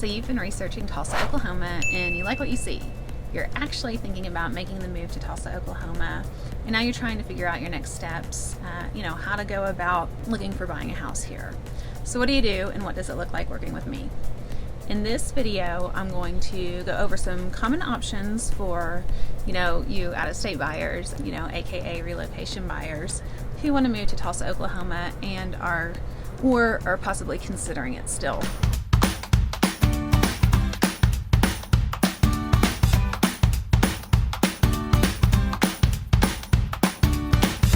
So you've been researching Tulsa, Oklahoma, and you like what you see. You're actually thinking about making the move to Tulsa, Oklahoma, and now you're trying to figure out your next steps, how to go about looking for buying a house here. So what do you do, and what does it look like working with me? In this video, I'm going to go over some common options for, you out-of-state buyers, aka relocation buyers who want to move to Tulsa, Oklahoma and are possibly considering it still.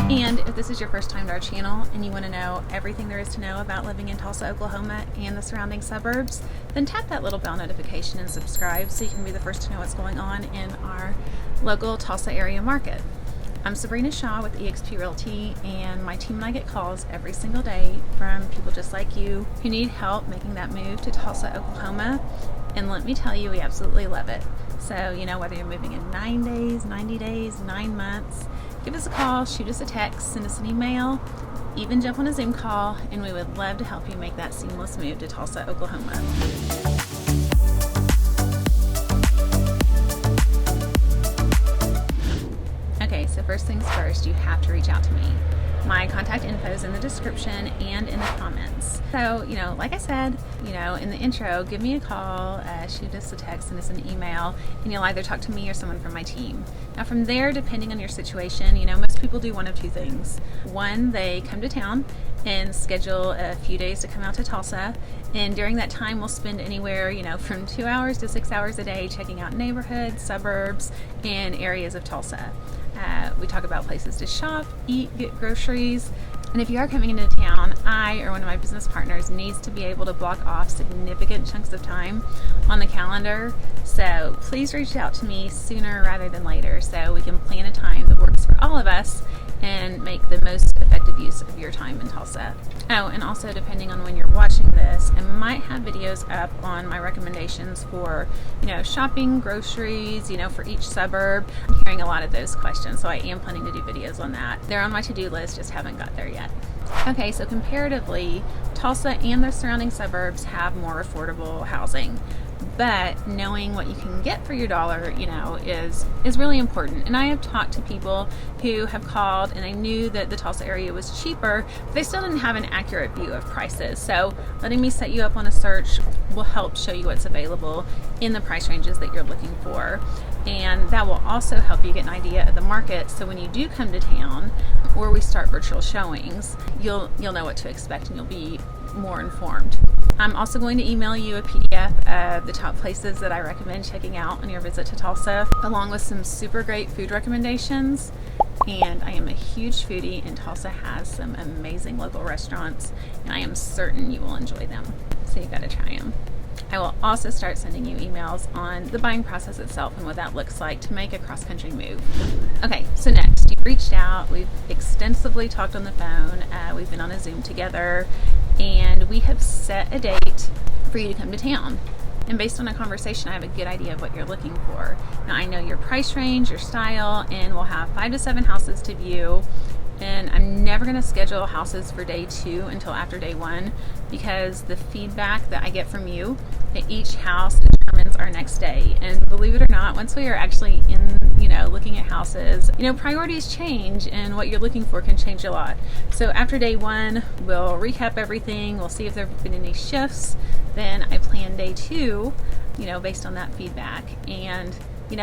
And if this is your first time to our channel and you want to know everything there is to know about living in Tulsa, Oklahoma and the surrounding suburbs, then tap that little bell notification and subscribe so you can be the first to know what's going on in our local Tulsa area market. I'm Sabrina Shaw with eXp Realty, and my team and I get calls every single day from people just like you who need help making that move to Tulsa, Oklahoma. And let me tell you, we absolutely love it. So, whether you're moving in 9 days, 90 days, 9 months, give us a call, shoot us a text, send us an email, even jump on a Zoom call, and we would love to help you make that seamless move to Tulsa, Oklahoma. Okay, so first things first, you have to reach out to me. My contact info is in the description and in the comments. So, like I said, in the intro, give me a call, shoot us a text, send us an email, and you'll either talk to me or someone from my team. Now from there, depending on your situation, most people do one of two things. One, they come to town and schedule a few days to come out to Tulsa, and during that time we'll spend anywhere, from 2 hours to 6 hours a day checking out neighborhoods, suburbs, and areas of Tulsa. We talk about places to shop, eat, get groceries, and if you are coming into town, I or one of my business partners needs to be able to block off significant chunks of time on the calendar. So please reach out to me sooner rather than later so we can plan a time that works for all of us and make the most effective use of your time in Tulsa. Oh, and also depending on when you're watching this, I might have videos up on my recommendations for, shopping, groceries, for each suburb. I'm hearing a lot of those questions, so I am planning to do videos on that. They're on my to-do list, just haven't got there yet. Okay, so comparatively, Tulsa and the surrounding suburbs have more affordable housing. But knowing what you can get for your dollar, is really important. And I have talked to people who have called and they knew that the Tulsa area was cheaper, but they still didn't have an accurate view of prices. So letting me set you up on a search will help show you what's available in the price ranges that you're looking for. And that will also help you get an idea of the market. So when you do come to town or we start virtual showings, you'll know what to expect and you'll be more informed. I'm also going to email you a PDF of the top places that I recommend checking out on your visit to Tulsa, along with some super great food recommendations. And I am a huge foodie, and Tulsa has some amazing local restaurants, and I am certain you will enjoy them. So you've got to try them. I will also start sending you emails on the buying process itself and what that looks like to make a cross-country move. Okay, so next, you've reached out, we've extensively talked on the phone, we've been on a Zoom together, and we have set a date for you to come to town. And based on a conversation, I have a good idea of what you're looking for. Now, I know your price range, your style, and we'll have 5 to 7 houses to view. And I'm never going to schedule houses for day 2 until after day 1 because the feedback that I get from you at each house determines our next day. And believe it or not, once we are actually in, looking at houses, priorities change and what you're looking for can change a lot. So after day 1, we'll recap everything. We'll see if there have been any shifts. Then I plan day 2, based on that feedback. And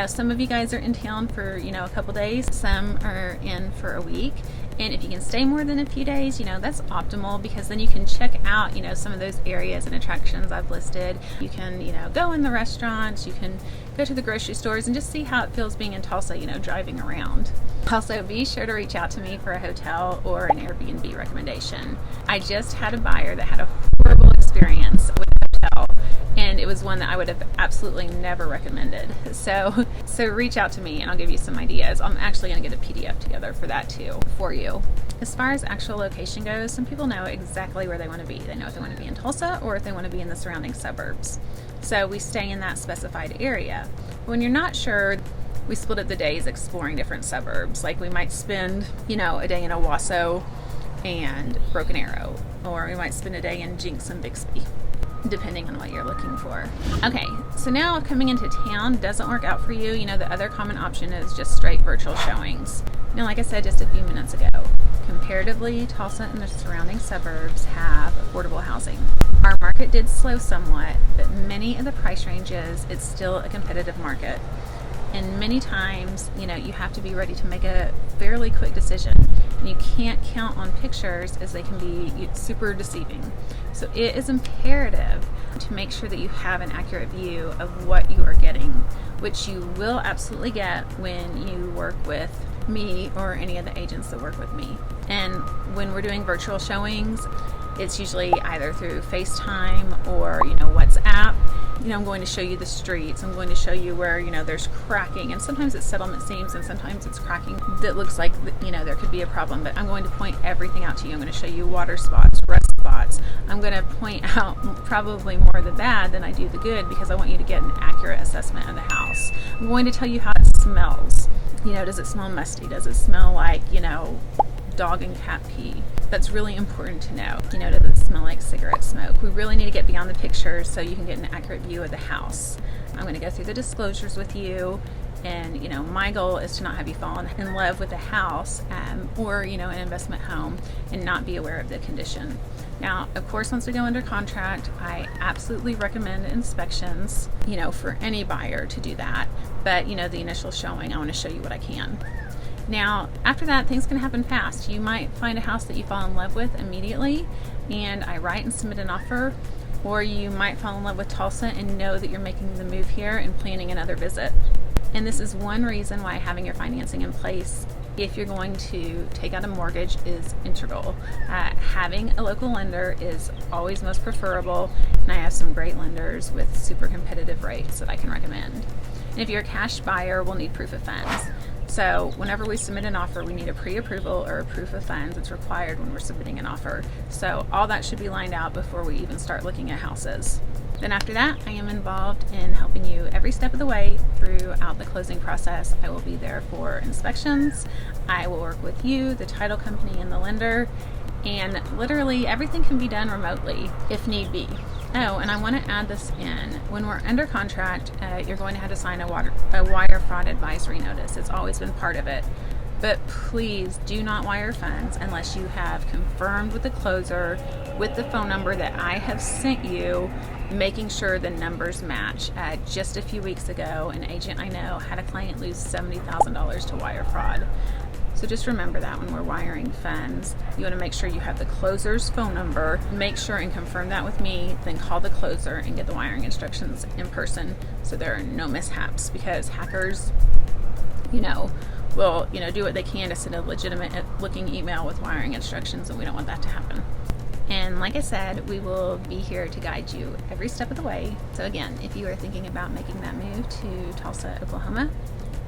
some of you guys are in town for, a couple days. Some are in for a week. And if you can stay more than a few days, that's optimal because then you can check out, some of those areas and attractions I've listed. You can, go in the restaurants, you can go to the grocery stores and just see how it feels being in Tulsa, driving around. Also, be sure to reach out to me for a hotel or an Airbnb recommendation. I just had a buyer that had a horrible experience with a hotel, and it was one that I would have absolutely never recommended. So reach out to me and I'll give you some ideas. I'm actually going to get a PDF together for that too for you. As far as actual location goes, some people know exactly where they want to be. They know if they want to be in Tulsa or if they want to be in the surrounding suburbs. So we stay in that specified area. When you're not sure, we split up the days exploring different suburbs. Like we might spend, a day in Owasso and Broken Arrow, or we might spend a day in Jinx and Bixby. depending on what you're looking for. Okay, so now if coming into town doesn't work out for you, the other common option is just straight virtual showings. Now, like I said just a few minutes ago, comparatively, Tulsa and the surrounding suburbs have affordable housing. Our market did slow somewhat, but many of the price ranges, it's still a competitive market. And many times, you have to be ready to make a fairly quick decision. And you can't count on pictures, as they can be super deceiving. So it is imperative to make sure that you have an accurate view of what you are getting, which you will absolutely get when you work with me or any of the agents that work with me. And when we're doing virtual showings, it's usually either through FaceTime or WhatsApp. I'm going to show you the streets. I'm going to show you where there's cracking, and sometimes it's settlement seams and sometimes it's cracking that looks like there could be a problem, but I'm going to point everything out to you. I'm going to show you water spots, rust spots. I'm going to point out probably more the bad than I do the good, because I want you to get an accurate assessment of the house. I'm going to tell you how it smells. Does it smell musty? Does it smell like dog and cat pee? That's really important to know. Does it smell like cigarette smoke? We really need to get beyond the pictures so you can get an accurate view of the house. I'm going to go through the disclosures with you, and my goal is to not have you fall in love with a house or an investment home and not be aware of the condition. Now, of course, once we go under contract, I absolutely recommend inspections, for any buyer to do that. But the initial showing, I want to show you what I can. Now, after that, things can happen fast. You might find a house that you fall in love with immediately, and I write and submit an offer, or you might fall in love with Tulsa and know that you're making the move here and planning another visit. And this is one reason why having your financing in place, if you're going to take out a mortgage, is integral. Having a local lender is always most preferable, and I have some great lenders with super competitive rates that I can recommend. And if you're a cash buyer, we'll need proof of funds. So whenever we submit an offer, we need a pre-approval or a proof of funds. It's required when we're submitting an offer. So all that should be lined out before we even start looking at houses. Then after that, I am involved in helping you every step of the way throughout the closing process. I will be there for inspections. I will work with you, the title company, and the lender. And literally everything can be done remotely if need be. Oh, and I want to add this in. When we're under contract, you're going to have to sign a wire fraud advisory notice. It's always been part of it. But please do not wire funds unless you have confirmed with the closer with the phone number that I have sent you, making sure the numbers match. Just a few weeks ago, an agent I know had a client lose $70,000 to wire fraud. So just remember that when we're wiring funds, you want to make sure you have the closer's phone number. Make sure and confirm that with me, then call the closer and get the wiring instructions in person so there are no mishaps, because hackers, will, do what they can to send a legitimate looking email with wiring instructions, and we don't want that to happen. And like I said, we will be here to guide you every step of the way. So again, if you are thinking about making that move to Tulsa, Oklahoma,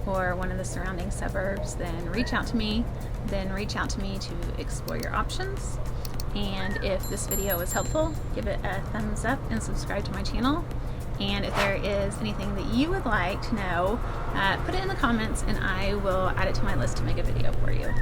or one of the surrounding suburbs, then reach out to me. Then reach out to me to explore your options. And if this video was helpful, give it a thumbs up and subscribe to my channel. And if there is anything that you would like to know, put it in the comments and I will add it to my list to make a video for you.